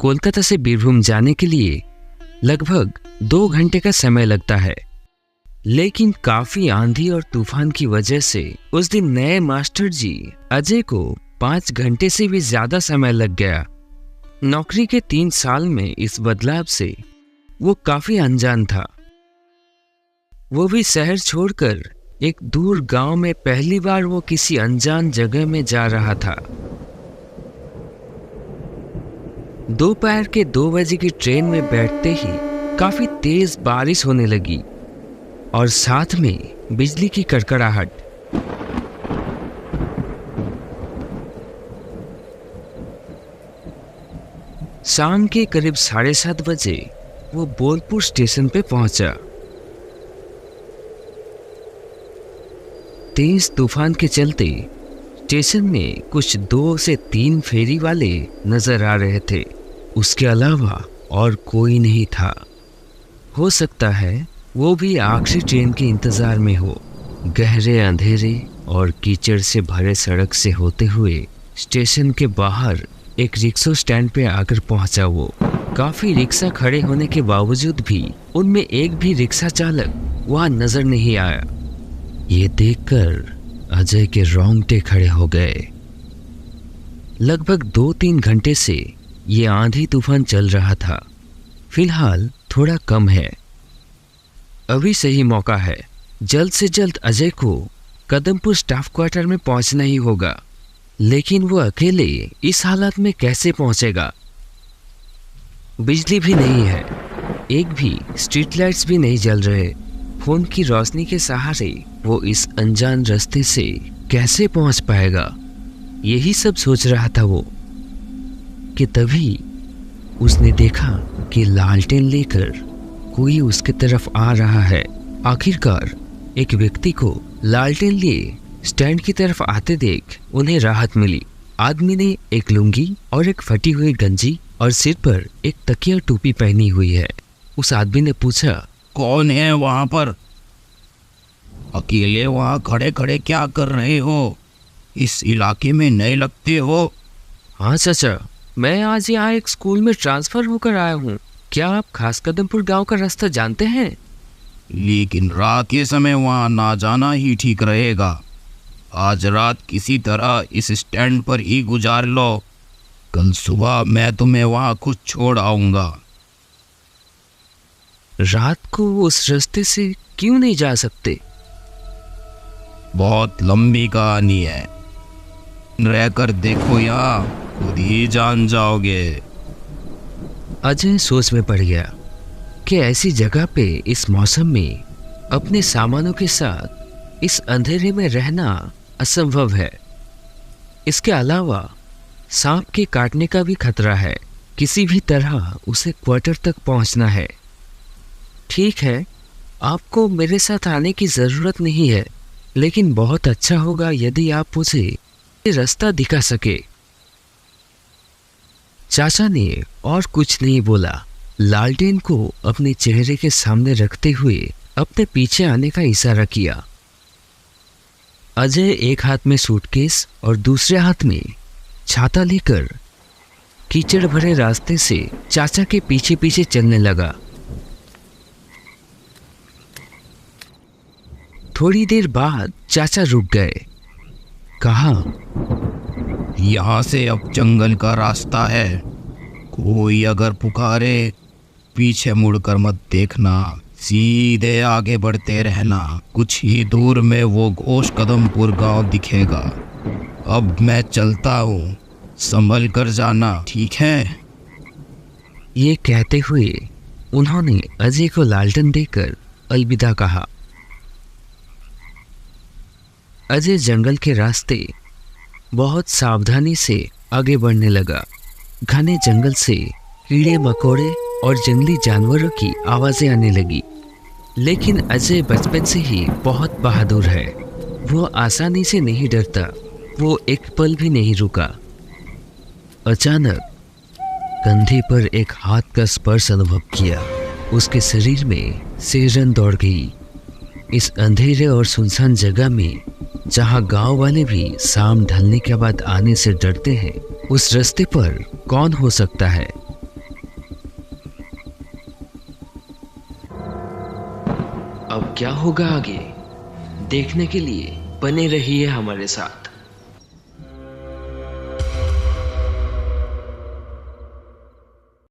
कोलकाता से बीरभूम जाने के लिए लगभग 2 घंटे का समय लगता है। लेकिन काफी आंधी और तूफान की वजह से उस दिन नए मास्टर जी अजय को 5 घंटे से भी ज्यादा समय लग गया। नौकरी के 3 साल में इस बदलाव से वो काफी अनजान था। वो भी शहर छोड़कर एक दूर गांव में पहली बार वो किसी अनजान जगह में जा रहा था। दोपहर के 2 बजे की ट्रेन में बैठते ही काफी तेज बारिश होने लगी और साथ में बिजली की कड़कड़ाहट। शाम के करीब 7:30 बजे वो बोलपुर स्टेशन पे पहुंचा। तेज तूफान के चलते स्टेशन में कुछ 2 से 3 फेरी वाले नजर आ रहे थे। उसके अलावा और कोई नहीं था। हो सकता है वो भी आखिरी ट्रेन के इंतजार में हो। गहरे अंधेरे और कीचड़ से भरे सड़क से होते हुए स्टेशन के बाहर एक रिक्शा स्टैंड पे आकर पहुंचा। वो काफी रिक्शा खड़े होने के बावजूद भी उनमें एक भी रिक्शा चालक वहां नजर नहीं आया। ये देखकर अजय के रोंगटे खड़े हो गए। लगभग 2-3 घंटे से ये आंधी तूफान चल रहा था। फिलहाल थोड़ा कम है। अभी सही मौका है। जल्द से जल्द अजय को कदमपुर स्टाफ क्वार्टर में पहुंचना ही होगा। लेकिन वो अकेले इस हालत में कैसे पहुंचेगा? बिजली भी नहीं है, एक भी स्ट्रीट लाइट्स भी नहीं जल रहे। फोन की रोशनी के सहारे वो इस अनजान रास्ते से कैसे पहुंच पाएगा? यही सब सोच रहा था वो कि तभी उसने देखा कि लालटेन लेकर कोई उसके तरफ आ रहा है। आखिरकार एक व्यक्ति को लालटेन लिए स्टैंड की तरफ आते देख उन्हें राहत मिली। आदमी ने एक लुंगी और एक फटी हुई गंजी और सिर पर एक तकिया टोपी पहनी हुई है। उस आदमी ने पूछा, कौन है वहां पर? अकेले वहां खड़े खड़े क्या कर रहे हो? इस इलाके में नए लगते हो? हाँ चाचा, मैं आज यहाँ एक स्कूल में ट्रांसफर होकर आया हूँ। क्या आप खास कदमपुर गांव का रास्ता जानते हैं? लेकिन रात के समय वहां ना जाना ही ठीक रहेगा। आज रात किसी तरह इस स्टैंड पर ही गुजार लो। कल सुबह मैं तुम्हें वहां खुद छोड़ आऊंगा। रात को उस रास्ते से क्यों नहीं जा सकते? बहुत लंबी कहानी है, रहकर देखो यहाँ, खुद ही जान जाओगे। अजय सोच में पड़ गया कि ऐसी जगह पे इस मौसम में अपने सामानों के साथ इस अंधेरे में रहना असंभव है। इसके अलावा सांप के काटने का भी खतरा है। किसी भी तरह उसे क्वार्टर तक पहुंचना है। ठीक है, आपको मेरे साथ आने की जरूरत नहीं है, लेकिन बहुत अच्छा होगा यदि आप मुझे ये रास्ता दिखा सके। चाचा ने और कुछ नहीं बोला। लालटेन को अपने चेहरे के सामने रखते हुए अपने पीछे आने का इशारा किया। अजय एक हाथ में सूटकेस और दूसरे हाथ में छाता लेकर कीचड़ भरे रास्ते से चाचा के पीछे पीछे चलने लगा। थोड़ी देर बाद चाचा रुक गए। कहा, यहाँ से अब जंगल का रास्ता है। कोई अगर पुकारे पीछे मुड़कर मत देखना, सीधे आगे बढ़ते रहना। कुछ ही दूर में वो घोष कदमपुर गांव दिखेगा। अब मैं चलता हूँ, संभल कर जाना, ठीक है? ये कहते हुए उन्होंने अजय को लालटेन देकर अलविदा कहा। अजय जंगल के रास्ते बहुत सावधानी से आगे बढ़ने लगा। घने जंगल से कीड़े मकोड़े और जंगली जानवरों की आवाजें आने लगी। लेकिन अजय बचपन से ही बहुत बहादुर है। वो आसानी से नहीं डरता। वो एक पल भी नहीं रुका। अचानक कंधे पर एक हाथ का स्पर्श अनुभव किया। उसके शरीर में सिरन दौड़ गई। इस अंधेरे और सुनसान जगह में, जहां गांव वाले भी शाम ढलने के बाद आने से डरते हैं, उस रास्ते पर कौन हो सकता है? अब क्या होगा आगे, देखने के लिए बने रहिए हमारे साथ।